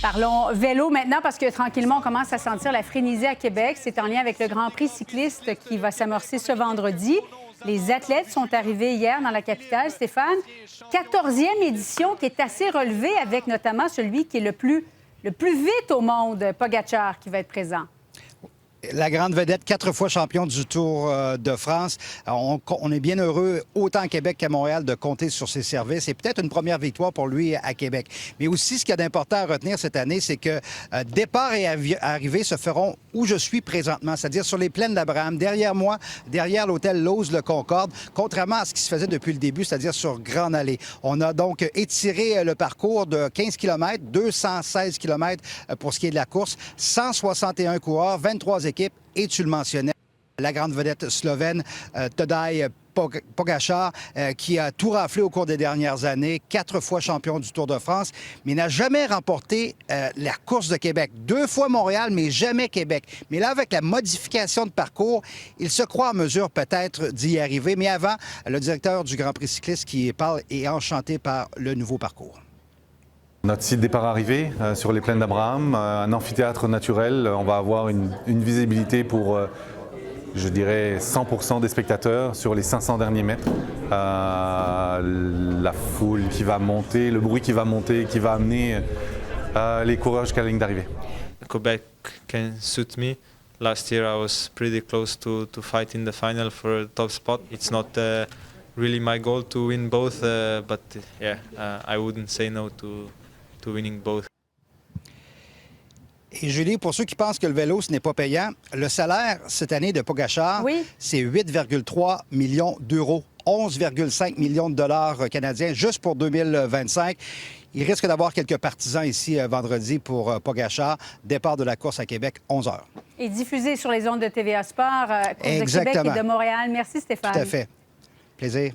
Parlons vélo maintenant parce que tranquillement, on commence à sentir la frénésie à Québec. C'est en lien avec le Grand Prix cycliste qui va s'amorcer ce vendredi. Les athlètes sont arrivés hier dans la capitale, Stéphane. 14e édition qui est assez relevée avec notamment celui qui est le plus vite au monde, Pogacar, qui va être présent. La grande vedette, 4 fois champion du Tour de France. On est bien heureux, autant à Québec qu'à Montréal, de compter sur ses services. Et peut-être une première victoire pour lui à Québec. Mais aussi, ce qu'il y a d'important à retenir cette année, c'est que départ et arrivée se feront où je suis présentement, c'est-à-dire sur les plaines d'Abraham, derrière moi, derrière l'hôtel Lose-le-Concorde, contrairement à ce qui se faisait depuis le début, c'est-à-dire sur Grande Allée. On a donc étiré le parcours de 15 km, 216 km pour ce qui est de la course, 161 coureurs, 23 équipes. Et tu le mentionnais, la grande vedette slovène Tadej Pogacar, qui a tout raflé au cours des dernières années, 4 fois champion du Tour de France, mais n'a jamais remporté la course de Québec. 2 fois Montréal, mais jamais Québec. Mais là, avec la modification de parcours, il se croit en mesure peut-être d'y arriver. Mais avant, le directeur du Grand Prix cycliste qui parle est enchanté par le nouveau parcours. Notre site départ-arrivée sur les plaines d'Abraham, un amphithéâtre naturel. On va avoir une visibilité pour, je dirais, 100% des spectateurs sur les 500 derniers mètres. La foule qui va monter, le bruit qui va monter, qui va amener les coureurs jusqu'à la ligne d'arrivée. Quebec can suit me. Last year I was pretty close to fight in the final for a top spot. It's not really my goal to win both, but yeah, I wouldn't say no to winning both. Et Julie, pour ceux qui pensent que le vélo, ce n'est pas payant, le salaire cette année de Pogacar, c'est 8,3 millions d'euros, 11,5 millions de dollars canadiens juste pour 2025. Il risque d'avoir quelques partisans ici vendredi pour Pogacar. Départ de la course à Québec, 11 h. Et diffusé sur les ondes de TVA Sport, course de Québec et de Montréal. Merci Stéphane. Tout à fait. Plaisir.